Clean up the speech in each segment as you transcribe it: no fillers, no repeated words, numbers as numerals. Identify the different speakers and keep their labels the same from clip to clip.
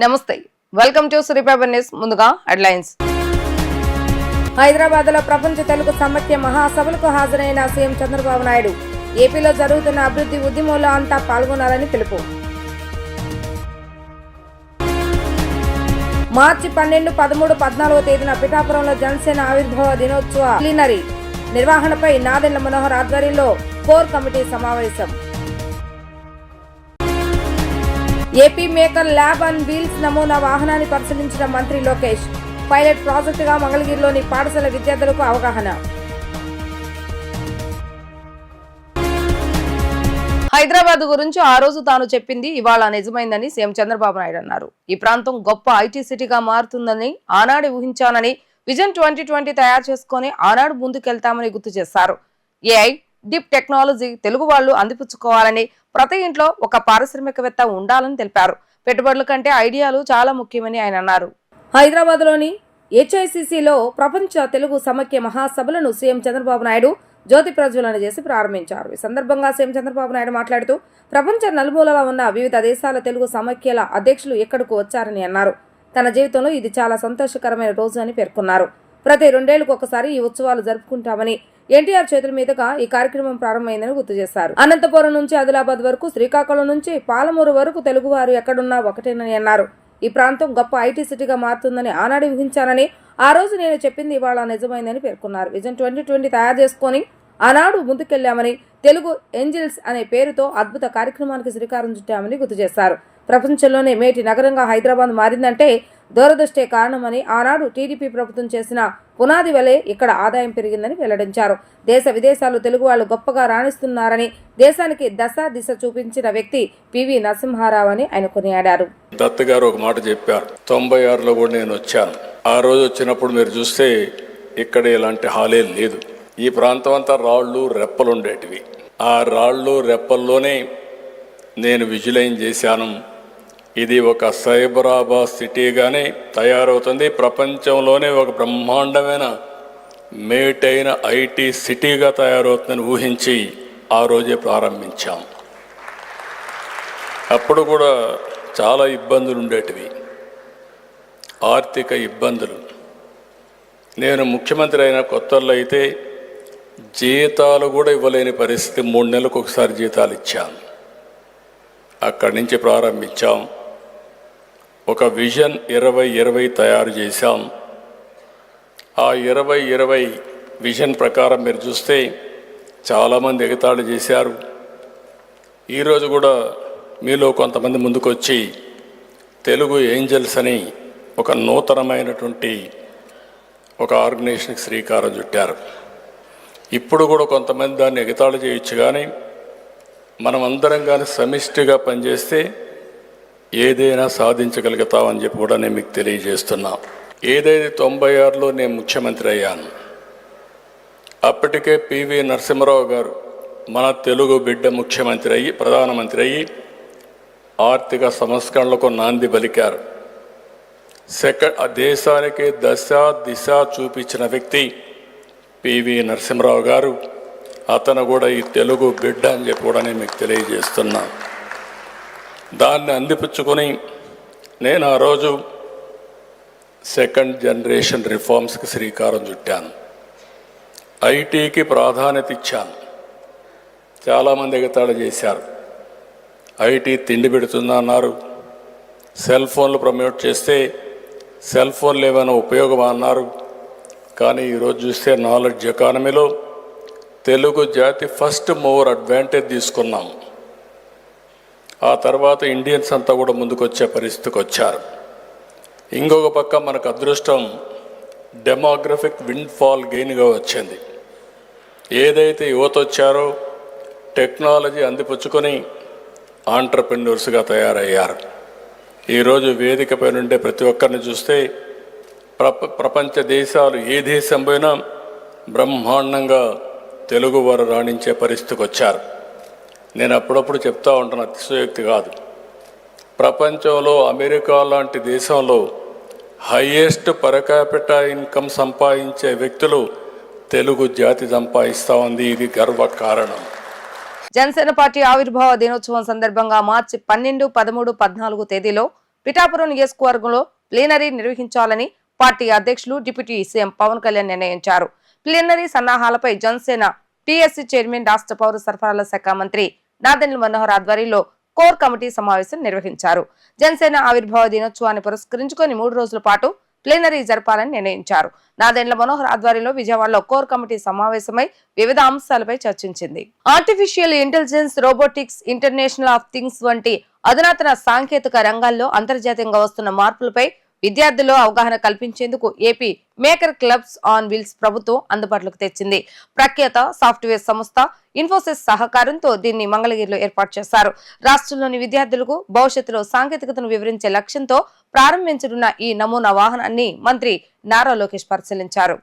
Speaker 1: నమస్తే, welcome to సురిపేపర్ news. ముందుగా headlines.
Speaker 2: Hyderabad లో ప్రపంచ తెలుగు సమైక్య మహాసభలకు హాజరైన సీఎం చంద్రబాబు నాయుడు ఏపీలో జరుగుతున్న అభివృద్ధి ఉద్యమంలో అంతా పాల్గొనాలని పిలుపు. మార్చి 12, 13, 14వ తేదీన పిఠాపురంలో జనసేన ఆవిర్భావ దినోత్సవ ప్లీనరీ నిర్వహణపై నాదెండ్ల మనోహర్ ఆధ్వర్యంలో కోర్ కమిటీ సమావేశం. AP maker lab and wheels నమూనా వాహనాన్ని పరిశీలించిన మంత్రి లోకేష్. పైలట్ ప్రాజెక్టుగా మంగళగిరిలోని పాఠశాల విద్యార్థులకు అవగాహన.
Speaker 1: హైదరాబాద్ గురించి ఆ రోజు తాను చెప్పింది ఇవాళ నిజమైందని సీఎం చంద్రబాబు నాయుడు అన్నారు. ఈ ప్రాంతం గొప్ప ఐటీ సిటీగా మారుతుందని ఆనాడు ఊహించానని, విజన్ 2020 తయారు చేసుకుని ఆనాడు ముందుకెళ్తామని గుర్తు చేశారు. ఏఐ, డీప్ టెక్నాలజీ తెలుగు వాళ్లు అందిపుచ్చుకోవాలని, ప్రతి ఇంట్లో ఒక పారిశ్రామికవేత్త ఉండాలని తెలిపారు. పెట్టుబడుల కంటే ఐడియాలు చాలా ముఖ్యమని ఆయన అన్నారు.
Speaker 2: హైదరాబాద్ లోని HICCలో ప్రపంచ తెలుగు సమైక్య మహాసభలను సీఎం చంద్రబాబు నాయుడు జ్యోతి ప్రజ్వలన చేసి ప్రారంభించారు. ఈ సందర్భంగా సీఎం చంద్రబాబు నాయుడు మాట్లాడుతూ ప్రపంచ నలుమూలలా ఉన్న వివిధ దేశాల తెలుగు సమైక్యల అధ్యక్షులు ఇక్కడకు వచ్చారని అన్నారు. తన జీవితంలో ఇది చాలా సంతోషకరమైన రోజు అని పేర్కొన్నారు. ప్రతి 2 ఏళ్లకు ఒకసారి ఈ ఉత్సవాలు జరుపుకుంటామని, ఎన్టీఆర్ చేతుల మీదుగా ఈ కార్యక్రమం ప్రారంభమైందని గుర్తు చేశారు. అనంతపురం నుంచి ఆదిలాబాద్ వరకు, శ్రీకాకుళం నుంచి పాలమూరు వరకు తెలుగువారు ఎక్కడున్నా ఒకటేనని అన్నారు. ఈ ప్రాంతం గొప్ప ఐటీ సిటీగా మారుతుందని ఆనాడు ఊహించానని, ఆ రోజు నేను చెప్పింది ఇవాళ నిజమైందని పేర్కొన్నారు. విజన్ 2020 తయారు చేసుకుని ఆనాడు ముందుకెళ్లామని, తెలుగు ఏంజిల్స్ అనే పేరుతో అద్భుత కార్యక్రమానికి శ్రీకారం చుట్టామని గుర్తు చేశారు. ప్రపంచంలోనే మేటి నగరంగా హైదరాబాద్ మారిందంటే దూరదృష్టే కారణమని, ఆనాడు టీడీపీ ప్రభుత్వం చేసిన పునాది వలె ఇక్కడ ఆదాయం పెరిగిందని వెల్లడించారు. దేశ విదేశాలు తెలుగు వాళ్ళు గొప్పగా రాణిస్తున్నారని, దేశానికి దిశ చూపించిన వ్యక్తి పివి నరసింహారావు అని ఆయన కొనియాడారు.
Speaker 3: దత్ గారు ఒక మాట చెప్పారు, 96లో కూడా నేను వచ్చాను. ఆ రోజు వచ్చినప్పుడు మీరు చూస్తే ఇక్కడ ఇలాంటి హాలే లేదు. ఈ ప్రాంతం అంతా రాళ్ళు రెప్పలు ఉండేటివి. ఆ రాళ్ళు రెప్పల్లోనే నేను విజులైజ్ చేశాను. ఇది ఒక సైబరాబాద్ సిటీగానే తయారవుతుంది, ప్రపంచంలోనే ఒక బ్రహ్మాండమైన మేటైన ఐటీ సిటీగా తయారవుతుందని ఊహించి ఆ రోజే ప్రారంభించాం. అప్పుడు కూడా చాలా ఇబ్బందులు ఉండేటివి, ఆర్థిక ఇబ్బందులు. నేను ముఖ్యమంత్రి అయిన కొత్తల్లో అయితే జీతాలు కూడా ఇవ్వలేని పరిస్థితి. 3 నెలలకు ఒకసారి జీతాలు ఇచ్చాను. అక్కడి నుంచి ప్రారంభించాం. ఒక విజన్ 2020 తయారు చేశాం. ఆ 2020 విజన్ ప్రకారం మీరు చూస్తే చాలామంది ఎగతాళి చేశారు. ఈరోజు కూడా మీలో కొంతమంది ముందుకొచ్చి తెలుగు ఏంజల్స్ అని ఒక నూతనమైనటువంటి ఒక ఆర్గనైజేషన్కి శ్రీకారం చుట్టారు. ఇప్పుడు కూడా కొంతమంది దాన్ని ఎగతాళి చేయొచ్చు, కానీ మనం అందరం కానీ సమిష్టిగా పనిచేస్తే ఏదైనా సాధించగలుగుతామని చెప్పి కూడా నేను మీకు తెలియజేస్తున్నా. ఏదైతే 96లో నేను ముఖ్యమంత్రి అయ్యాను, అప్పటికే పివి నరసింహారావు గారు మన తెలుగు బిడ్డ ముఖ్యమంత్రి అయ్యి, ప్రధానమంత్రి అయ్యి ఆర్థిక సంస్కరణలకు నాంది పలికారు. దేశానికి దిశ చూపించిన వ్యక్తి పివి నరసింహారావు గారు. అతను కూడా ఈ తెలుగు బిడ్డ అని చెప్పి కూడా నేను మీకు తెలియజేస్తున్నా. దాన్ని అందిపుచ్చుకొని నేను ఆ రోజు 2nd జనరేషన్ రిఫార్మ్స్కి శ్రీకారం చుట్టాను. ఐటీకి ప్రాధాన్యత ఇచ్చాను. చాలామంది ఎగతాళి చేశారు, ఐటీ తిండి పెడుతుందా అన్నారు. సెల్ ఫోన్లు ప్రమోట్ చేస్తే సెల్ ఫోన్లు ఏమైనా ఉపయోగమా అన్నారు. కానీ ఈరోజు చూస్తే నాలెడ్జ్ ఎకానమీలో తెలుగు జాతి ఫస్ట్ మూవర్ అడ్వాంటేజ్ తీసుకున్నాం. ఆ తర్వాత ఇండియన్స్ అంతా కూడా ముందుకొచ్చే పరిస్థితికి వచ్చారు. ఇంకొక పక్క మనకు అదృష్టం డెమోగ్రఫిక్ విండ్ఫాల్ గెయిన్గా వచ్చింది. ఏదైతే యువత వచ్చారో టెక్నాలజీ అందిపుచ్చుకొని ఆంటర్ప్రెన్యూర్స్గా తయారయ్యారు. ఈరోజు వేదికపై నుండే ప్రతి ఒక్కరిని చూస్తే ప్రపంచ దేశాలు ఏ దేశం పోయినా బ్రహ్మాండంగా తెలుగు వారు రాణించే పరిస్థితికి వచ్చారు. నేను అప్పుడప్పుడు చెప్తా ఉంటాను, అతిశయోక్తి కాదు. ప్రపంచంలో అమెరికా లాంటి దేశంలో హైయెస్ట్ పర్ క్యాపిటా ఇన్కమ్ సంపాదించే వ్యక్తులు తెలుగు జాతి సంపాదిస్తూ ఉంది. ఇది గర్వకారణం.
Speaker 1: జనసేన పార్టీ ఆవిర్భావ దినోత్సవం సందర్భంగా మార్చి 12, 13, 14 తేదీలో పిఠాపురం నియోజకవర్గంలో ప్లీనరీ నిర్వహించాలని పార్టీ అధ్యక్షులు డిప్యూటీ సీఎం పవన్ కళ్యాణ్ నిర్ణయించారు. ప్లీనరీ సన్నాహాలపై జనసేన టీఎస్సీ చైర్మన్, రాష్ట్ర పౌర సరఫరాల శాఖ మంత్రి నాదెండ్ల మనోహర్ ఆధ్వర్యంలో కోర్ కమిటీ సమావేశం నిర్వహించారు. జనసేన ఆవిర్భావ దినోత్సవాన్ని పురస్కరించుకొని 3 రోజుల పాటు ప్లీనరీ జరపాలని నిర్ణయించారు. నాదెండ్ల మనోహర్ ఆధ్వర్యంలో విజయవాడలో కోర్ కమిటీ సమావేశమై వివిధ అంశాలపై చర్చించింది. Artificial intelligence, robotics, international of things వంటి అధునాతన సాంకేతిక రంగాల్లో అంతర్జాతీయంగా వస్తున్న మార్పులపై విద్యార్థుల్లో అవగాహన కల్పించేందుకు AP maker clubs on wheels ప్రభుత్వం అందుబాటులోకి తెచ్చింది. ప్రఖ్యాత సాఫ్ట్వేర్ సంస్థ ఇన్ఫోసిస్ సహకారంతో దీన్ని మంగళగిరిలో ఏర్పాటు చేశారు. రాష్ట్రంలోని విద్యార్థులకు భవిష్యత్తులో సాంకేతికతను వివరించే లక్ష్యంతో ప్రారంభించనున్న ఈ నమూనా వాహనాన్ని మంత్రి నారా లోకేష్ పరిశీలించారు.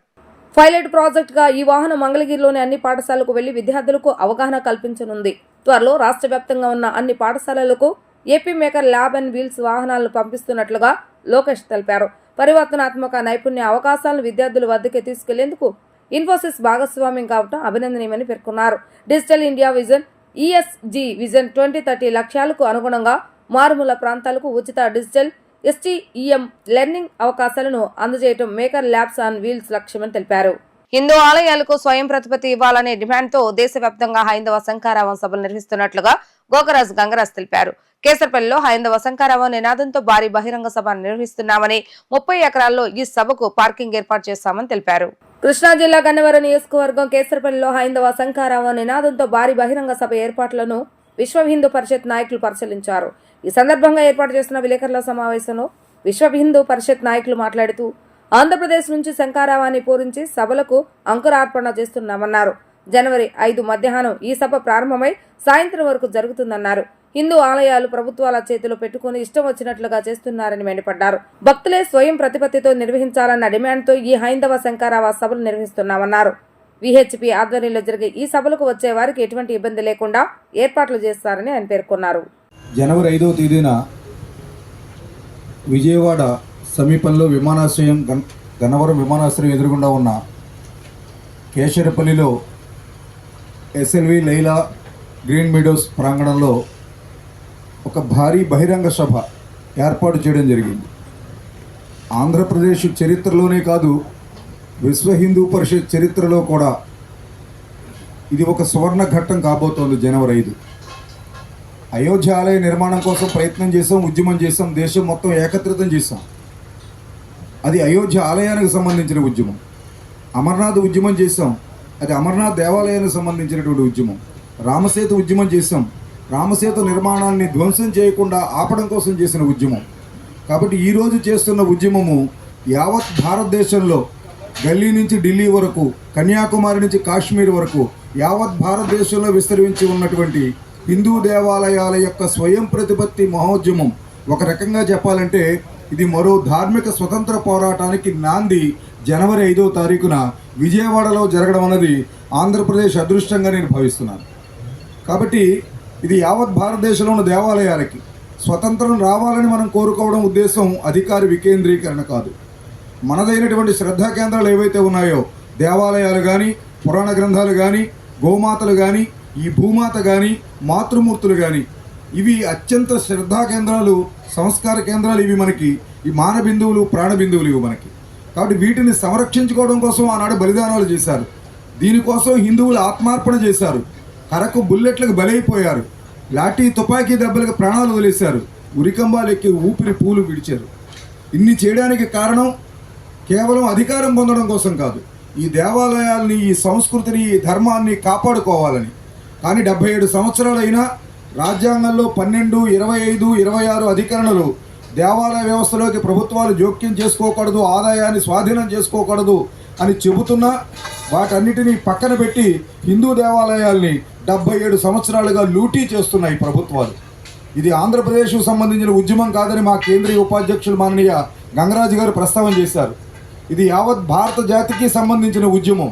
Speaker 2: పైలట్ ప్రాజెక్ట్ గా ఈ వాహనం మంగళగిరిలోని అన్ని పాఠశాలకు వెళ్లి విద్యార్థులకు అవగాహన కల్పించనుంది. త్వరలో రాష్ట్ర వ్యాప్తంగా ఉన్న అన్ని పాఠశాలలకు AP maker lab and wheels వాహనాలను పంపిస్తున్నట్లుగా లోకేష్ తెలిపారు. పరివర్తనాత్మక నైపుణ్య అవకాశాలను విద్యార్థుల వద్దకే తీసుకెళ్లేందుకు ఇన్ఫోసిస్ భాగస్వామ్యం కావడం అభినందనీయమని పేర్కొన్నారు. Digital India vision, ESG vision 2030 లక్ష్యాలకు అనుగుణంగా మారుమూల ప్రాంతాలకు ఉచిత డిజిటల్ STEM లెర్నింగ్ అవకాశాలను అందజేయడం మేకర్ ల్యాబ్స్ ఆన్ వీల్స్ లక్ష్యమని తెలిపారు.
Speaker 1: హిందూ ఆలయాలకు స్వయం ప్రతిపత్తి ఇవ్వాలనే డిమాండ్తో దేశవ్యాప్తంగా హైందవ శంఖారావం సభలు నిర్వహిస్తున్నట్లుగా గోకరాజ్ గంగరాజ్ తెలిపారు. కేసరపల్లిలో హైందవ శంఖారావం నినాదంతో భారీ బహిరంగ సభ నిర్వహిస్తున్నామని, 30 ఎకరాల్లో ఈ సభకు పార్కింగ్ ఏర్పాటు చేస్తామని తెలిపారు.
Speaker 2: కృష్ణా జిల్లా గన్నవరం నియోజకవర్గం కేసరపల్లిలో హైందవ శంఖారావం నినాదంతో భారీ బహిరంగ సభ ఏర్పాట్లను విశ్వ హిందూ పరిషత్ నాయకులు పరిశీలించారు. ఈ సందర్భంగా ఏర్పాటు చేసిన విలేకరుల సమావేశంలో విశ్వ హిందూ పరిషత్ నాయకులు మాట్లాడుతూ ఆంధ్రప్రదేశ్ నుంచి శంఖారావాన్ని పూరించి సభలకు అంకురార్పణ చేస్తున్నామన్నారు. జనవరి 5 మధ్యాహ్నం ఈ సభ ప్రారంభమై సాయంత్రం వరకు జరుగుతుందన్నారు. హిందూ ఆలయాలు ప్రభుత్వాల చేతిలో పెట్టుకుని ఇష్టం వచ్చినట్లుగా చేస్తున్నారని మండిపడ్డారు. భక్తులే స్వయం ప్రతిపత్తితో నిర్వహించాలన్న డిమాండ్తో ఈ హైందవ శంఖారావ సభలు నిర్వహిస్తున్నామన్నారు. విహెచ్పి ఆధ్వర్యంలో జరిగే ఈ సభలకు వచ్చే వారికి ఎటువంటి ఇబ్బంది లేకుండా ఏర్పాట్లు చేస్తారని ఆయన పేర్కొన్నారు.
Speaker 4: జనవరి 5వ తేదీన విజయవాడ సమీపంలో విమానాశ్రయం గన్నవరం విమానాశ్రయం ఎదురుగుండా ఉన్న కేశరపల్లిలో SLV లైలా గ్రీన్ మీడోస్ ప్రాంగణంలో ఒక భారీ బహిరంగ సభ ఏర్పాటు చేయడం జరిగింది. ఆంధ్రప్రదేశ్ చరిత్రలోనే కాదు, విశ్వ హిందూ పరిషత్ చరిత్రలో కూడా ఇది ఒక సువర్ణ ఘట్టం కాబోతోంది. జనవరి 5 అయోధ్య ఆలయ నిర్మాణం కోసం ప్రయత్నం చేసాం, ఉద్యమం చేసాం, దేశం మొత్తం ఏకత్రితం చేసాం. అది అయోధ్య ఆలయానికి సంబంధించిన ఉద్యమం. అమర్నాథ్ ఉద్యమం చేసాం, అది అమర్నాథ్ దేవాలయానికి సంబంధించినటువంటి ఉద్యమం. రామసేతు ఉద్యమం చేసాం, రామసేతు నిర్మాణాన్ని ధ్వంసం చేయకుండా ఆపడం కోసం చేసిన ఉద్యమం. కాబట్టి ఈరోజు చేస్తున్న ఉద్యమము యావత్ భారతదేశంలో గల్లీ నుంచి ఢిల్లీ వరకు, కన్యాకుమారి నుంచి కాశ్మీర్ వరకు యావత్ భారతదేశంలో విస్తరించి ఉన్నటువంటి హిందూ దేవాలయాల యొక్క స్వయం ప్రతిపత్తి మహోద్యమం. ఒక రకంగా చెప్పాలంటే ఇది మరో ధార్మిక స్వతంత్ర పోరాటానికి నాంది జనవరి 5వ తారీఖున విజయవాడలో జరగడం అన్నది ఆంధ్రప్రదేశ్ అదృష్టంగా నేను భావిస్తున్నాను. కాబట్టి ఇది యావత్ భారతదేశంలో ఉన్న దేవాలయాలకి స్వతంత్రం రావాలని మనం కోరుకోవడం ఉద్దేశం అధికార వికేంద్రీకరణ కాదు. మనదైనటువంటి శ్రద్ధా కేంద్రాలు ఏవైతే ఉన్నాయో, దేవాలయాలు కానీ, పురాణ గ్రంథాలు కానీ, గోమాతలు కానీ, ఈ భూమాత కానీ, మాతృమూర్తులు కానీ, ఇవి అత్యంత శ్రద్ధా కేంద్రాలు, సంస్కార కేంద్రాలు. ఇవి మనకి ఈ మానబిందువులు, ప్రాణబిందువులు ఇవి మనకి. కాబట్టి వీటిని సంరక్షించుకోవడం కోసం ఆనాడు బలిదానాలు చేశారు. దీనికోసం హిందువులు ఆత్మార్పణ చేశారు. కరకు బుల్లెట్లకు బలైపోయారు, లాఠీ తుపాకీ దెబ్బలకు ప్రాణాలు వదిలేశారు, ఉరికంబాలు ఎక్కి ఊపిరి పూలు విడిచారు. ఇన్ని చేయడానికి కారణం కేవలం అధికారం పొందడం కోసం కాదు, ఈ దేవాలయాల్ని, ఈ సంస్కృతిని, ఈ ధర్మాన్ని కాపాడుకోవాలని. కానీ 77 సంవత్సరాలైనా రాజ్యాంగంలో 12, 25, 26 అధికరణలు దేవాలయ వ్యవస్థలోకి ప్రభుత్వాలు జోక్యం చేసుకోకూడదు, ఆదాయాన్ని స్వాధీనం చేసుకోకూడదు అని చెబుతున్నా వాటన్నిటినీ పక్కన పెట్టి హిందూ దేవాలయాల్ని 77 సంవత్సరాలుగా లూటీ చేస్తున్నాయి ప్రభుత్వాలు. ఇది ఆంధ్రప్రదేశ్కు సంబంధించిన ఉద్యమం కాదని మా కేంద్రీయ ఉపాధ్యక్షులు మాననీయ గంగరాజు గారు ప్రస్తావన చేశారు. ఇది యావత్ భారత జాతికి సంబంధించిన ఉద్యమం.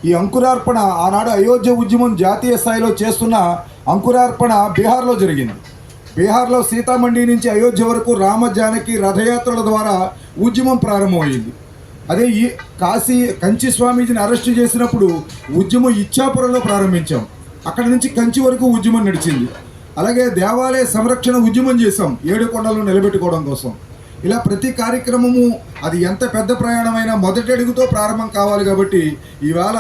Speaker 4: ఈ అంకురార్పణ ఆనాడు అయోధ్య ఉద్యమం జాతీయ స్థాయిలో చేస్తున్న అంకురార్పణ బీహార్లో జరిగింది. బీహార్లో సీతామండి నుంచి అయోధ్య వరకు రామ జానకి రథయాత్రల ద్వారా ఉద్యమం ప్రారంభమైంది. అదే ఈ కంచి స్వామీజీని అరెస్టు చేసినప్పుడు ఉద్యమం ఇచ్చాపురంలో ప్రారంభించాం. అక్కడి నుంచి కంచి వరకు ఉద్యమం నడిచింది. అలాగే దేవాలయ సంరక్షణ ఉద్యమం చేశాం 7 కొండలను నిలబెట్టుకోవడం కోసం. ఇలా ప్రతి కార్యక్రమము అది ఎంత పెద్ద ప్రయాణమైనా మొదటి అడుగుతో ప్రారంభం కావాలి. కాబట్టి ఈవేళ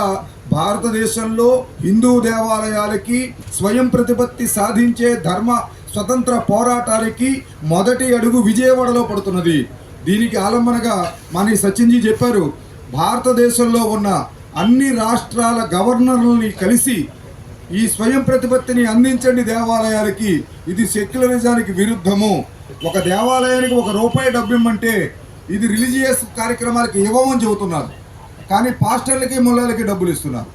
Speaker 4: భారతదేశంలో హిందూ దేవాలయాలకి స్వయం ప్రతిపత్తి సాధించే ధర్మ స్వతంత్ర పోరాటానికి మొదటి అడుగు విజయవాడలో పడుతున్నది. దీనికి ఆలంబనగా మన సచిన్జీ చెప్పారు, భారతదేశంలో ఉన్న అన్ని రాష్ట్రాల గవర్నర్లని కలిసి ఈ స్వయం ప్రతిపత్తిని అందించండి దేవాలయాలకి, ఇది సెక్యులరిజానికి విరుద్ధము. ఒక దేవాలయానికి ₹1 డబ్బు ఇమ్మంటే ఇది రిలీజియస్ కార్యక్రమాలకి ఇవ్వమని చెబుతున్నారు, కానీ పాస్టర్లకి ముళ్ళలకి డబ్బులు ఇస్తున్నారు.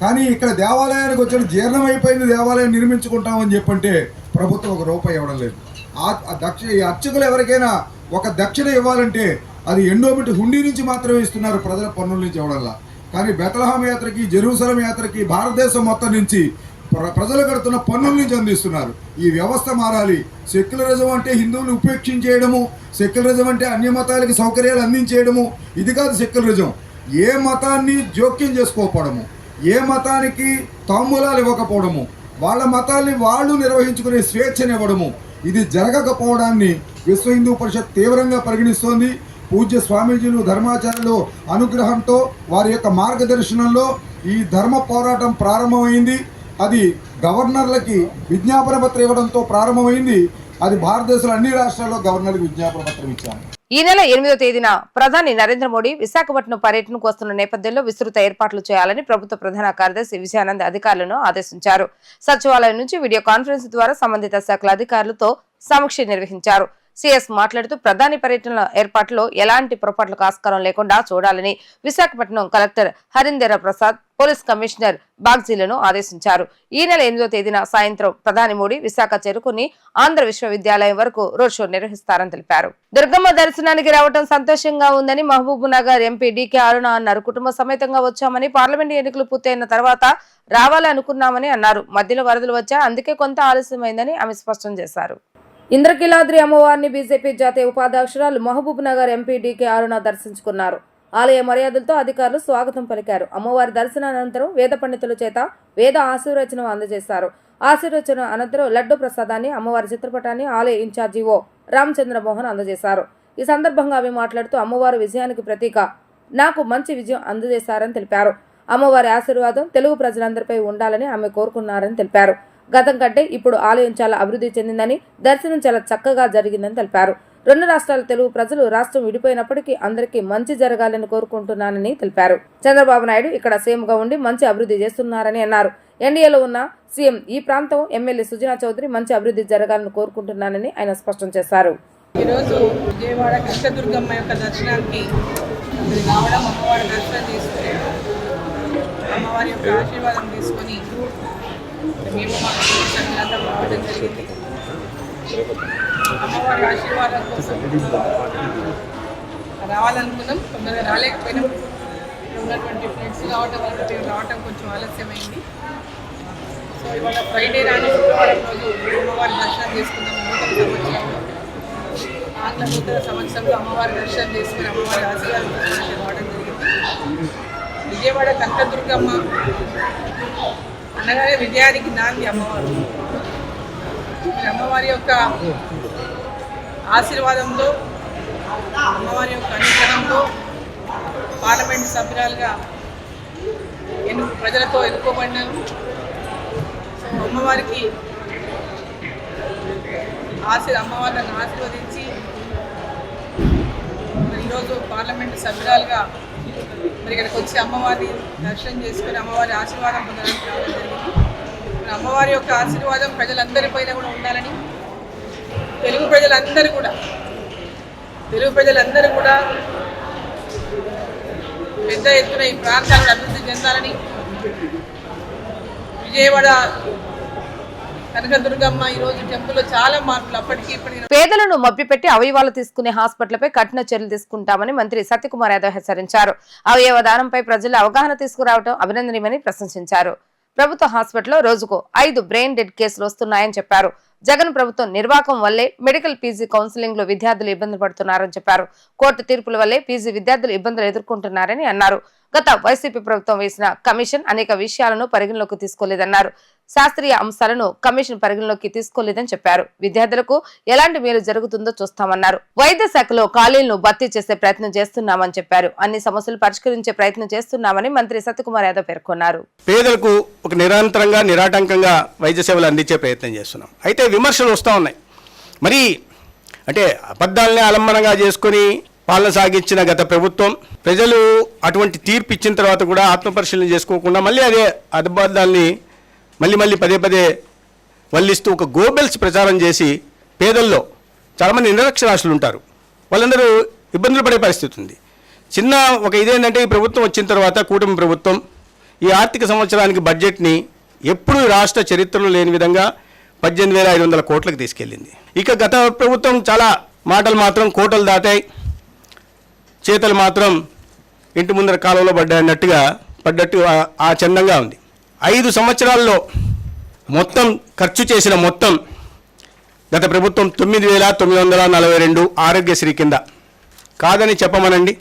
Speaker 4: కానీ ఇక్కడ దేవాలయానికి వచ్చిన జీర్ణం అయిపోయింది, దేవాలయం నిర్మించుకుంటామని చెప్పంటే ప్రభుత్వం ₹1 ఇవ్వడం లేదు. ఈ అర్చకులు ఎవరికైనా ఒక దక్షిణ ఇవ్వాలంటే అది ఎండోమెంట్ హుండీ నుంచి మాత్రమే ఇస్తున్నారు, ప్రజల పన్నుల నుంచి ఇవ్వడంలా. కానీ బెత్లెహేం యాత్రకి, జెరూసలేం యాత్రకి భారతదేశం మొత్తం నుంచి ప్రజలు కడుతున్న పన్నుల నుంచి అందిస్తున్నారు. ఈ వ్యవస్థ మారాలి. సెక్యులరిజం అంటే హిందువులు ఉపేక్షించేయడము, సెక్యులరిజం అంటే అన్య మతాలకి సౌకర్యాలు అందించేయడము, ఇది కాదు సెక్యులరిజం. ఏ మతాన్ని జోక్యం చేసుకోకపోవడము, ఏ మతానికి తాంబూలాలు ఇవ్వకపోవడము, వాళ్ళ మతాల్ని వాళ్ళు నిర్వహించుకునే స్వేచ్ఛనివ్వడము, ఇది జరగకపోవడాన్ని విశ్వ హిందూ పరిషత్ తీవ్రంగా పరిగణిస్తోంది. పూజ్య స్వామీజీలు ధర్మాచార్యులు అనుగ్రహంతో వారి యొక్క మార్గదర్శనంలో ఈ ధర్మ పోరాటం ప్రారంభమైంది. అది గవర్నర్లకి విజ్ఞాపన పత్రం ఇవ్వడంతో ప్రారంభమైంది. అది భారతదేశంలో అన్ని రాష్ట్రాల్లో గవర్నర్కి విజ్ఞాపన పత్రం ఇచ్చాము.
Speaker 1: ఈ నెల 8వ తేదీన ప్రధాని నరేంద్ర మోడీ విశాఖపట్నం పర్యటనకు వస్తున్న నేపథ్యంలో విస్తృత ఏర్పాట్లు చేయాలని ప్రభుత్వ ప్రధాన కార్యదర్శి విజయానంద్ అధికారులను ఆదేశించారు. సచివాలయం నుంచి వీడియో కాన్ఫరెన్స్ ద్వారా సంబంధిత శాఖల అధికారులతో సమీక్ష నిర్వహించారు. సిఎస్ మాట్లాడుతూ ప్రధాని పర్యటన ఏర్పాట్లో ఎలాంటి పొరపాట్లకు ఆస్కారం లేకుండా చూడాలని Visakhapatnam collector Harinder Prasad, police commissioner బాగ్జీలను ఆదేశించారు. ఈ నెల 8వ తేదీన సాయంత్రం ప్రధాని మోడీ విశాఖ చేరుకుని ఆంధ్ర విశ్వవిద్యాలయం వరకు రోడ్ షో నిర్వహిస్తారని తెలిపారు. దుర్గమ్మ దర్శనానికి రావడం సంతోషంగా ఉందని మహబూబ్ నగర్ ఎంపీ డీకే అరుణ అన్నారు. కుటుంబ సమేతంగా వచ్చామని, పార్లమెంట్ ఎన్నికలు పూర్తయిన తర్వాత రావాలనుకున్నామని అన్నారు. మధ్యలో వరదలు వచ్చా, అందుకే కొంత ఆలస్యమైందని ఆమె స్పష్టం చేశారు.
Speaker 2: ఇంద్రకీలాద్రి అమ్మవారిని బీజేపీ జాతీయ ఉపాధ్యక్షురాలు మహబూబ్ నగర్ ఎంపీ డీకే అరుణ దర్శించుకున్నారు. ఆలయ మర్యాదలతో అధికారులు స్వాగతం పలికారు. అమ్మవారి దర్శనానంతరం వేద పండితుల చేత వేద ఆశీర్వచనం అందజేశారు. ఆశీర్వచనం అనంతరం లడ్డు ప్రసాదాన్ని, అమ్మవారి చిత్రపటాన్ని ఆలయ ఇన్ఛార్జి ఓ రామచంద్రమోహన్ అందజేశారు. ఈ సందర్భంగా ఆమె మాట్లాడుతూ అమ్మవారి విజయానికి ప్రతీక, నాకు మంచి విజయం అందజేశారని తెలిపారు. అమ్మవారి ఆశీర్వాదం తెలుగు ప్రజలందరిపై ఉండాలని ఆమె కోరుకున్నారని తెలిపారు. గతం కంటే ఇప్పుడు ఆలయం చాలా అభివృద్ధి చెందిందని, దర్శనం చాలా చక్కగా జరిగిందని తెలిపారు. 2 రాష్ట్రాల తెలుగు ప్రజలు రాష్ట్రం విడిపోయినప్పటికీ అందరికీ మంచి జరగాలని కోరుకుంటున్నానని తెలిపారు. చంద్రబాబు నాయుడు ఇక్కడ సీఎంగా ఉండి మంచి అభివృద్ధి చేస్తున్నారని అన్నారు. ఎన్డీఏలో ఉన్న సీఎం ఈ ప్రాంతం ఎమ్మెల్యే సుజనా చౌదరి మంచి అభివృద్ధి జరగాలని కోరుకుంటున్నానని ఆయన స్పష్టం చేశారు.
Speaker 5: ఈరోజు విజయవాడ కృష్ణదుర్గమ్మ యొక్క దర్శనానికి రావడం, అమ్మవారి దర్శనం చేసుకుని అమ్మవారి యొక్క ఆశీర్వాదం తీసుకొని మేము మా కుటుంబంతో రావడం జరిగింది. అమ్మవారి ఆశీర్వాదం కోసం రావాలనుకున్నాం, తొందరగా రాలేకపోయినాం. ఉన్నటువంటి ఫ్రెండ్స్ రావడం వల్ల మేము రావడం కొంచెం ఆలస్యమైంది. సో ఇవాళ ఫ్రైడే రాని శుక్రవారం రోజు అమ్మవారి దర్శనం చేసుకున్నాం. నూతన సంవత్సరంలో అమ్మవారి దర్శనం చేసుకుని అమ్మవారి ఆశీర్వాదం తీసుకుని రావడం జరిగింది. విజయవాడ కనకదుర్గమ్మ అనగానే విజయానికి నాంది అమ్మవారు. అమ్మవారి యొక్క ఆశీర్వాదంతో, అమ్మవారి యొక్క అనుగ్రహంతో పార్లమెంట్ సభ్యురాలుగా ప్రజలతో ఎన్నుకోబడినాను. సో అమ్మవారికి అమ్మవారిని ఆశీర్వదించి ఈరోజు పార్లమెంట్ సభ్యురాలుగా మరి ఇక్కడికి వచ్చి అమ్మవారిని దర్శనం చేసుకుని అమ్మవారి ఆశీర్వాదం పొందడానికి రావడం జరిగింది. అమ్మవారి యొక్క ఆశీర్వాదం ప్రజలందరిపైన కూడా ఉండాలని, తెలుగు ప్రజలందరూ కూడా పెద్ద ఎత్తున ఈ ప్రాంతాలను అభివృద్ధి చెందాలని, విజయవాడ కనకదుర్గమ్మ ఈరోజు టెంపుల్లో చాలా మార్పులు అప్పటికి ఇప్పటికీ.
Speaker 1: పేదలను మభ్యపెట్టి అవయవాలు తీసుకునే హాస్పిటల్పై కఠిన చర్యలు తీసుకుంటామని మంత్రి సత్యకుమార్ యాదవ్ హెచ్చరించారు. అవయవ దానంపై ప్రజల్లో అవగాహన తీసుకురావడం అభినందనీయమని ప్రశంసించారు. ప్రభుత్వ హాస్పిటల్లో రోజుకు 5 బ్రెయిన్ డెడ్ కేసులు వస్తున్నాయని చెప్పారు. జగన్ ప్రభుత్వం నిర్వాహకం వల్లే మెడికల్ పీజీ కౌన్సిలింగ్ లో విద్యార్థులు ఇబ్బందులు పడుతున్నారని చెప్పారు. కోర్టు తీర్పుల వల్లే పీజీ విద్యార్థులు ఇబ్బందులు ఎదుర్కొంటున్నారని అన్నారు. గత వైసీపీ ప్రభుత్వం వేసిన కమిషన్ అనేక విషయాలను పరిగణలోకి తీసుకోలేదన్నారు. శాస్త్రీయ అంశాలను కమిషన్ పరిగణలోకి తీసుకోలేదని చెప్పారు. విద్యార్థులకు ఎలాంటి మేలు జరుగుతుందో చూస్తామన్నారు. వైద్య శాఖలో ఖాళీలను భర్తీ చేసే ప్రయత్నం చేస్తున్నామని చెప్పారు. అన్ని సమస్యలు పరిష్కరించే ప్రయత్నం చేస్తున్నామని మంత్రి సత్యకుమార్ యాదవ్ పేర్కొన్నారు.
Speaker 6: పేదలకు ఒక నిరంతరంగా నిరాటంకంగా వైద్య సేవలు అందించే ప్రయత్నం చేస్తున్నాం. అయితే విమర్శలు వస్తూ ఉన్నాయి. మరి అంటే అబద్ధాలనే ఆలంబనగా చేసుకుని పాలన సాగించిన గత ప్రభుత్వం ప్రజలు అటువంటి తీర్పు ఇచ్చిన తర్వాత కూడా ఆత్మపరిశీలన చేసుకోకుండా మళ్ళీ అదే అబద్ధాలని మళ్ళీ పదే వల్లిస్తూ ఒక గోబెల్స్ ప్రచారం చేసి పేదల్లో చాలామంది నిరక్షరాస్యులు ఉంటారు. వాళ్ళందరూ ఇబ్బందులు పడే పరిస్థితి ఉంది. చిన్న ఒక ఇదేంటంటే ఈ ప్రభుత్వం వచ్చిన తర్వాత కూటమి ప్రభుత్వం ఈ ఆర్థిక సంవత్సరానికి బడ్జెట్ని ఎప్పుడూ రాష్ట్ర చరిత్రలో లేని విధంగా 18,500 కోట్లకు తీసుకెళ్ళింది. ఇక గత ప్రభుత్వం చాలా మాటలు మాత్రం కోటలు దాటాయి, చేతలు మాత్రం ఇంటి ముందర కాలంలో పడ్డట్టు ఆ చందంగా ఉంది. 5 సంవత్సరాల్లో మొత్తం ఖర్చు చేసిన మొత్తం గత ప్రభుత్వం 9,942 ఆరోగ్యశ్రీ కింద కాదని చెప్పమనండి.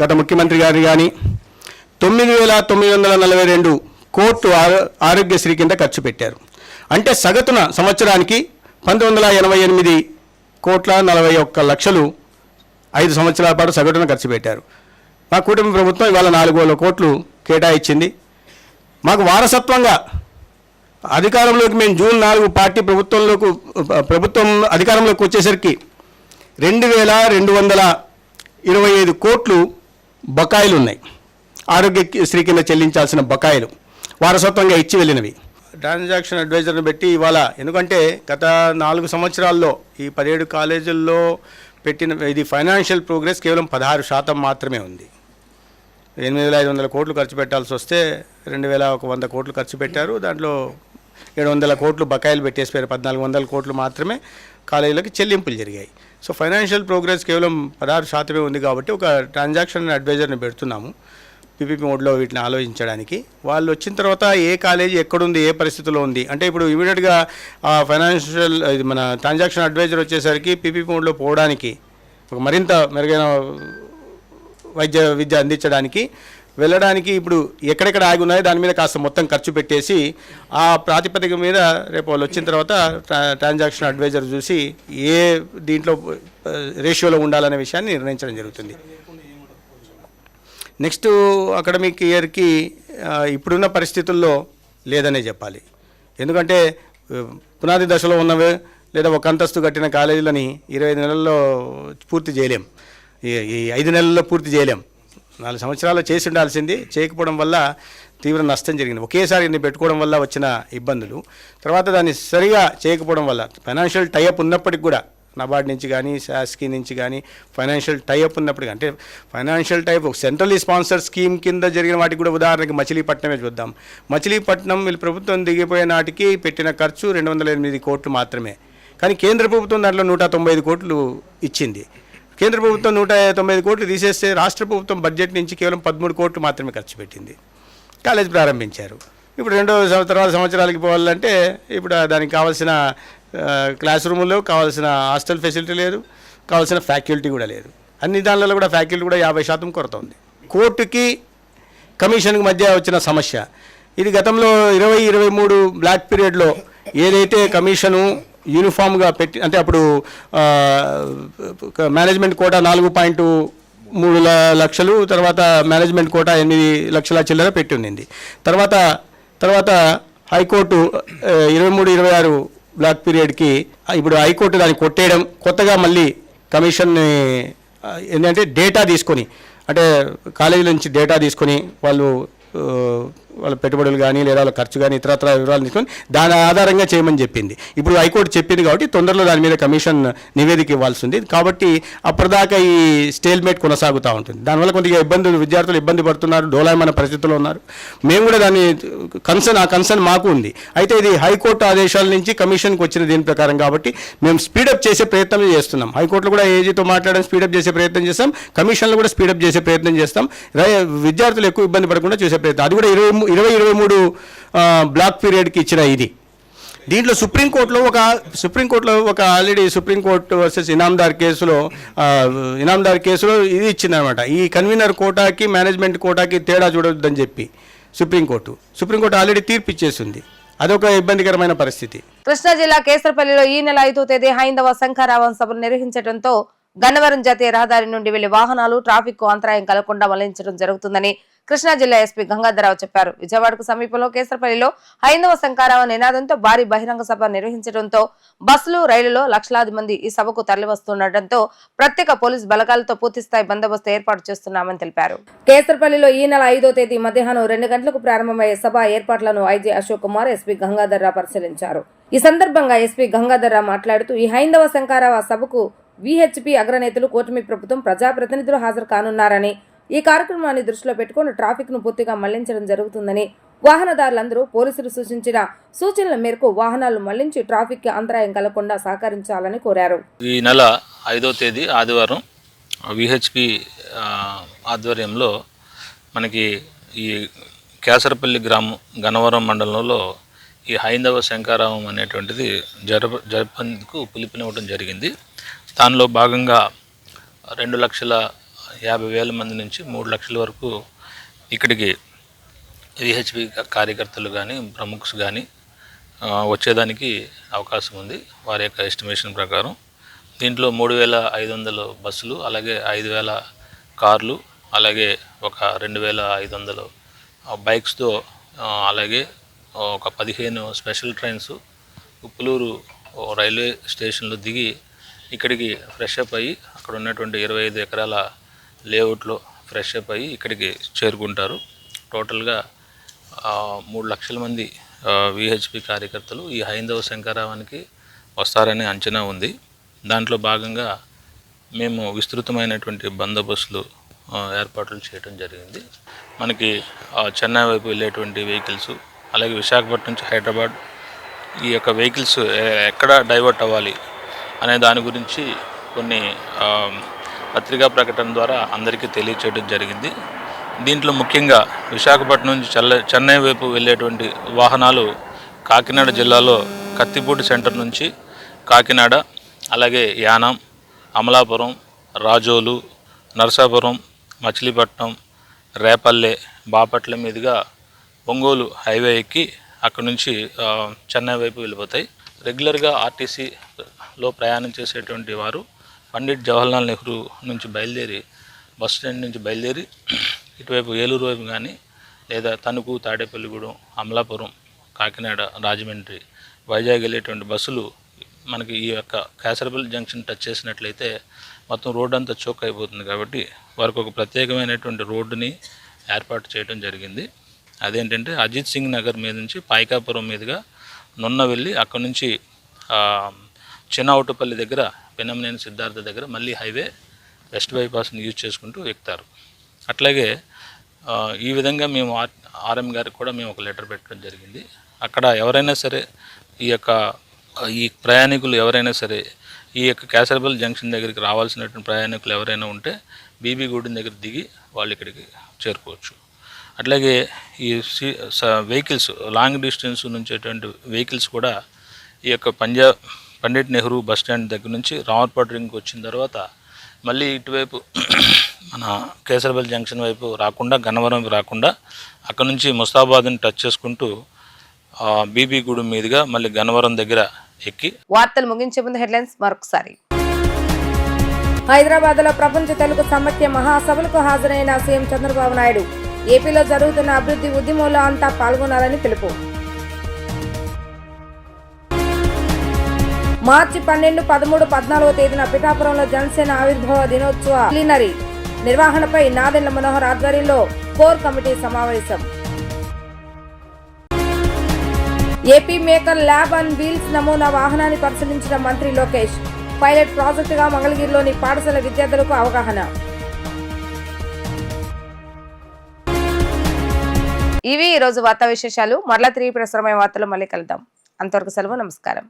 Speaker 6: గత ముఖ్యమంత్రి గారు కానీ 9,942 కోట్లు ఆరోగ్యశ్రీ కింద ఖర్చు పెట్టారు. అంటే సగటున సంవత్సరానికి 1,988 కోట్ల 41 లక్షలు 5 సంవత్సరాల పాటు సగటున ఖర్చు పెట్టారు. మా కూటమి ప్రభుత్వం ఇవాళ 4,000 కోట్లు కేటాయించింది. మాకు వారసత్వంగా అధికారంలోకి మేము జూన్ 4 పార్టీ ప్రభుత్వం అధికారంలోకి వచ్చేసరికి 2,225 కోట్లు బకాయిలు ఉన్నాయి. ఆరోగ్యశ్రీ కింద చెల్లించాల్సిన బకాయిలు వారసత్వంగా ఇచ్చి వెళ్ళినవి. ట్రాన్సాక్షన్ అడ్వైజర్ని పెట్టి ఇవాళ ఎందుకంటే గత 4 సంవత్సరాల్లో ఈ 17 కాలేజీల్లో పెట్టిన ఇది ఫైనాన్షియల్ ప్రోగ్రెస్ కేవలం 16% మాత్రమే ఉంది. 8,500 కోట్లు ఖర్చు పెట్టాల్సి వస్తే 2,100 కోట్లు ఖర్చు పెట్టారు. దాంట్లో 700 కోట్లు బకాయిలు పెట్టేసిపోయారు. 1,400 కోట్లు మాత్రమే కాలేజీలకి చెల్లింపులు జరిగాయి. సో ఫైనాన్షియల్ ప్రోగ్రెస్ కేవలం 16% ఉంది కాబట్టి ఒక ట్రాన్సాక్షన్ అడ్వైజర్ని పెడుతున్నాము పీపీపీ మోడ్లో వీటిని ఆలోచించడానికి. వాళ్ళు వచ్చిన తర్వాత ఏ కాలేజీ ఎక్కడుంది, ఏ పరిస్థితిలో ఉంది అంటే ఇప్పుడు ఇమీడియట్గా ఫైనాన్షియల్ ఇది మన ట్రాన్సాక్షన్ అడ్వైజర్ వచ్చేసరికి పీపీపీ మోడ్లో పోవడానికి ఒక మరింత మెరుగైన విద్య అందించడానికి వెళ్ళడానికి ఇప్పుడు ఎక్కడెక్కడ ఆగి ఉన్నాయో దాని మీద కాస్త మొత్తం ఖర్చు పెట్టేసి ఆ ప్రాతిపదిక మీద రేపు వాళ్ళు వచ్చిన తర్వాత ట్రాన్సాక్షన్ అడ్వైజర్ చూసి ఏ దీంట్లో రేషియోలో ఉండాలనే విషయాన్ని నిర్ణయించడం జరుగుతుంది. నెక్స్ట్ అకాడమిక్ ఇయర్కి ఇప్పుడున్న పరిస్థితుల్లో లేదనే చెప్పాలి. ఎందుకంటే పునాది దశలో ఉన్నవే లేదా ఒక అంతస్తు కట్టిన కాలేజీలని 25 నెలల్లో పూర్తి చేయలేం, ఈ 5 నెలల్లో పూర్తి చేయలేం. 4 సంవత్సరాలు చేసి ఉండాల్సింది చేయకపోవడం వల్ల తీవ్ర నష్టం జరిగింది. ఒకేసారి ఇన్ని పెట్టుకోవడం వల్ల వచ్చిన ఇబ్బందులు, తర్వాత దాన్ని సరిగా చేయకపోవడం వల్ల ఫైనాన్షియల్ టైఅప్ ఉన్నప్పటికి కూడా నబార్డ్ నుంచి కానీ శాస్కి నుంచి కానీ ఫైనాన్షియల్ టైఅప్ ఉన్నప్పటికీ అంటే ఫైనాన్షియల్ టైప్ ఒక సెంట్రల్లీ స్పాన్సర్ స్కీమ్ కింద జరిగిన వాటికి కూడా ఉదాహరణకి మచిలీపట్నమే చూద్దాం. మచిలీపట్నం వీళ్ళు ప్రభుత్వం దిగిపోయే నాటికి పెట్టిన ఖర్చు 208 కోట్లు మాత్రమే. కానీ కేంద్ర ప్రభుత్వం దాంట్లో 195 కోట్లు ఇచ్చింది. కేంద్ర ప్రభుత్వం 195 కోట్లు తీసేస్తే రాష్ట్ర ప్రభుత్వం బడ్జెట్ నుంచి కేవలం 13 కోట్లు మాత్రమే ఖర్చు పెట్టింది. కాలేజ్ ప్రారంభించారు. ఇప్పుడు తర్వాత సంవత్సరాలకి పోవాలంటే ఇప్పుడు దానికి కావాల్సిన క్లాస్ రూముల్లో కావాల్సిన హాస్టల్ ఫెసిలిటీ లేదు, కావాల్సిన ఫ్యాకల్టీ కూడా లేదు. అన్ని దానిలో కూడా ఫ్యాకల్టీ కూడా 50% కొరత ఉంది. కోర్టుకి కమిషన్కి మధ్య వచ్చిన సమస్య ఇది గతంలో 2023 బ్లాక్ పీరియడ్లో ఏదైతే కమిషను యూనిఫామ్గా పెట్టి అంటే అప్పుడు మేనేజ్మెంట్ కోటా 4.3 లక్షలు, తర్వాత మేనేజ్మెంట్ కోటా 8 లక్షల చిల్లర పెట్టి ఉండింది. తర్వాత హైకోర్టు 23-26 బ్లాక్ పీరియడ్కి ఇప్పుడు హైకోర్టు దాన్ని కొట్టేయడం, కొత్తగా మళ్ళీ కమిషన్ని ఏంటంటే డేటా తీసుకొని అంటే కాలేజీల నుంచి డేటా తీసుకొని వాళ్ళ పెట్టుబడులు కానీ లేదా వాళ్ళ ఖర్చు కానీ ఇతరత్ర వివరాలు తీసుకొని దాని ఆధారంగా చేయమని చెప్పింది. ఇప్పుడు హైకోర్టు చెప్పింది కాబట్టి తొందరలో దాని మీద కమిషన్ నివేదిక ఇవ్వాల్సి ఉంది. కాబట్టి అప్పటిదాకా ఈ స్టేల్మేట్ కొనసాగుతూ ఉంటుంది. దానివల్ల కొద్దిగా విద్యార్థులు ఇబ్బంది పడుతున్నారు, డోలాయమైన పరిస్థితుల్లో ఉన్నారు. మేము కూడా దాన్ని కన్సర్న్ మాకు ఉంది. అయితే ఇది హైకోర్టు ఆదేశాల నుంచి కమిషన్కి వచ్చిన దీని ప్రకారం కాబట్టి మేము స్పీడప్ చేసే ప్రయత్నం చేస్తున్నాం. హైకోర్టులో కూడా ఏజీతో మాట్లాడడం స్పీడప్ చేసే ప్రయత్నం చేస్తాం, కమిషన్లో కూడా స్పీడప్ చేసే ప్రయత్నం చేస్తాం. విద్యార్థులు ఎక్కువ ఇబ్బంది పడకుండా చేసే ప్రయత్నం అది కూడా 2023 బ్లాక్ పీరియడ్కి ఇచ్చిన ఇది. దీంట్లో సుప్రీంకోర్టులో ఒక ఆల్రెడీ సుప్రీంకోర్టు వర్సెస్ ఇనాందార్ కేసులో ఇది ఇచ్చిందనమాట. ఈ కన్వీనర్ కోటాకి మేనేజ్మెంట్ కోటాకి తేడా చూడొద్దని చెప్పి సుప్రీంకోర్టు ఆల్రెడీ తీర్పు ఇచ్చేసింది. అదొక ఇబ్బందికరమైన పరిస్థితి.
Speaker 1: కృష్ణా జిల్లా కేసరపల్లిలో ఈ నెల 5వ తేదీ హైందవ శంఖారావం సభను నిర్వహించడంతో గన్నవరం జాతీయ రహదారి నుండి వెళ్లే వాహనాలు ట్రాఫిక్ కు అంతరాయం కలగకుండా మళ్లించడం జరుగుతుందని కృష్ణా జిల్లా ఎస్పీ గంగాధరరావు చెప్పారు. విజయవాడకు సమీపంలో కేసరపల్లిలో హైందవ శంఖారావం నినాదంతో భారీ బహిరంగ సభ నిర్వహించడంతో బస్సులు, రైలులో లక్షలాది మంది ఈ సభకు తరలివస్తుండటంతో ప్రత్యేక పోలీసు బలగాలతో పూర్తిస్థాయి బందోబస్తు ఏర్పాటు చేస్తున్నామని తెలిపారు. కేసరపల్లిలో ఈ నెల 5వ తేదీ మధ్యాహ్నం 2 గంటలకు ప్రారంభమయ్యే సభ ఏర్పాట్లను ఐజీ అశోక్ కుమార్, ఎస్పీ గంగాధరరావు పరిశీలించారు. ఈ సందర్భంగా ఎస్పీ గంగాధరరావు మాట్లాడుతూ ఈ హైందవ శంఖారావ సభకు విహెచ్పి అగ్రనేతలు, కూటమి ప్రభుత్వం, ప్రజాప్రతినిధులు హాజరు కానున్నారని, ఈ కార్యక్రమాన్ని దృష్టిలో పెట్టుకుని ట్రాఫిక్ ను పూర్తిగా మళ్లించడం జరుగుతుందని, వాహనదారులందరూ పోలీసులు సూచించిన సూచనల మేరకు వాహనాలు మళ్లించి ట్రాఫిక్ కి అంతరాయం కలగకుండా సహకరించాలని కోరారు.
Speaker 7: ఈ నెల 5వ తేదీ ఆదివారం విహెచ్పి ఆధ్వర్యంలో మనకి ఈ కేసరపల్లి గ్రామం గన్నవరం మండలంలో ఈ హైందవ శంఖారావం అనేటువంటిది జరపందుకు పిలుపునివ్వడం జరిగింది. దానిలో భాగంగా 2,50,000 మంది నుంచి 3 లక్షల వరకు ఇక్కడికి విహెచ్పి కార్యకర్తలు కానీ, ప్రముఖస్ కానీ వచ్చేదానికి అవకాశం ఉంది వారి యొక్క ఎస్టిమేషన్ ప్రకారం. దీంట్లో 3,500 బస్సులు, అలాగే 5,000 కార్లు, అలాగే ఒక 2,500 బైక్స్తో, అలాగే ఒక 15 స్పెషల్ ట్రైన్స్ ఉప్పులూరు రైల్వే స్టేషన్లో దిగి ఇక్కడికి ఫ్రెష్ అప్ అయ్యి అక్కడ ఉన్నటువంటి 25 ఎకరాల లేఅవుట్లో ఫ్రెష్ అప్ అయ్యి ఇక్కడికి చేరుకుంటారు. టోటల్గా 3 లక్షల మంది విహెచ్పి కార్యకర్తలు ఈ హైందవ శంఖారావానికి వస్తారని అంచనా ఉంది. దాంట్లో భాగంగా మేము విస్తృతమైనటువంటి బందోబస్తులు ఏర్పాట్లు చేయడం జరిగింది. మనకి చెన్నై వైపు వెళ్ళేటువంటి వెహికల్స్, అలాగే విశాఖపట్నం నుంచి హైదరాబాద్ ఈ యొక్క వెహికల్స్ ఎక్కడ డైవర్ట్ అవ్వాలి అనే దాని గురించి కొన్ని పత్రికా ప్రకటన ద్వారా అందరికీ తెలియచేయడం జరిగింది. దీంట్లో ముఖ్యంగా విశాఖపట్నం నుంచి చెన్నై వైపు వెళ్ళేటువంటి వాహనాలు కాకినాడ జిల్లాలో కత్తిపూడి సెంటర్ నుంచి కాకినాడ, అలాగే యానాం, అమలాపురం, రాజోలు, నరసాపురం, మచిలీపట్నం, రేపల్లె, బాపట్ల మీదుగా ఒంగోలు హైవే ఎక్కి అక్కడ నుంచి చెన్నై వైపు వెళ్ళిపోతాయి. రెగ్యులర్గా ఆర్టీసీలో ప్రయాణం చేసేటువంటి వారు పండిట్ జవహర్లాల్ నెహ్రూ నుంచి బయలుదేరి బస్ స్టాండ్ నుంచి బయలుదేరి ఇటువైపు ఏలూరు వైపు కానీ, లేదా తణుకు, తాడేపల్లిగూడెం, అమలాపురం, కాకినాడ, రాజమండ్రి, వైజాగ్ వెళ్ళేటువంటి బస్సులు మనకి ఈ యొక్క కేసరపల్లి జంక్షన్ టచ్ చేసినట్లయితే మొత్తం రోడ్డు అంతా చోక్ అయిపోతుంది. కాబట్టి వారికి ఒక ప్రత్యేకమైనటువంటి రోడ్డుని ఏర్పాటు చేయడం జరిగింది. అదేంటంటే అజిత్ సింగ్ నగర్ మీద నుంచి పాయికాపురం మీదుగా నున్న వెళ్ళి అక్కడ నుంచి చిన్నౌటపల్లి దగ్గర పెనమనేని సిద్ధార్థ దగ్గర మళ్ళీ హైవే వెస్ట్ బైపాస్ని యూజ్ చేసుకుంటూ ఎక్కుతారు. అట్లాగే ఈ విధంగా మేము ఆర్ఎం గారికి కూడా మేము ఒక లెటర్ పెట్టడం జరిగింది. అక్కడ ఎవరైనా సరే ఈ ప్రయాణికులు ఎవరైనా సరే ఈ యొక్క కేసరపల్లి జంక్షన్ దగ్గరికి రావాల్సినటువంటి ప్రయాణికులు ఎవరైనా ఉంటే బీబీగూడెం దగ్గర దిగి వాళ్ళు ఇక్కడికి చేరుకోవచ్చు. అట్లాగే ఈ వెహికల్స్ లాంగ్ డిస్టెన్స్ నుంచేటువంటి వెహికల్స్ కూడా ఈ యొక్క పండిట్ నెహ్రూ బస్ స్టాండ్ దగ్గర నుంచి రామర్పాడు రింగ్కి వచ్చిన తర్వాత మళ్ళీ ఇటువైపు మన కేసరపల్లి జంక్షన్ వైపు రాకుండా, గన్నవరం రాకుండా అక్కడ నుంచి ముస్తాబాద్ని టచ్ చేసుకుంటూ బీబీగూడెం మీదుగా మళ్ళీ గన్నవరం దగ్గర ఎక్కి.
Speaker 1: వార్తలు ముగించే ముందు హెడ్లైన్స్ మరొకసారి.
Speaker 2: హైదరాబాద్ లో ప్రపంచ తెలుగు సమైక్య మహాసభలకు హాజరైన సీఎం చంద్రబాబు నాయుడు ఏపీలో జరుగుతున్న అభివృద్ధి ఉద్యమంలో అంతా పాల్గొనాలని పిలుపు. మార్చి 12, 13, 14వ తేదీన పిఠాపురంలో జనసేన ఆవిర్భావ దినోత్సవ ప్లీనరీ నిర్వహణపై నాదెండ్ల మనోహర్ ఆధ్వర్యంలో కోర్ కమిటీ సమావేశం. AP maker lab and wheels నమూనా వాహనాన్ని పరిశీలించిన మంత్రి లోకేష్. పైలట్ ప్రాజెక్టుగా మంగళగిరిలోని పాఠశాల విద్యార్థులకు అవగాహన.
Speaker 1: ఇవి ఈ రోజు వార్తా విశేషాలు. మరలా తిరిగి ప్రసారమైన వార్తలు మళ్ళీ కలుద్దాం. అంతవరకు సెలవు. నమస్కారం.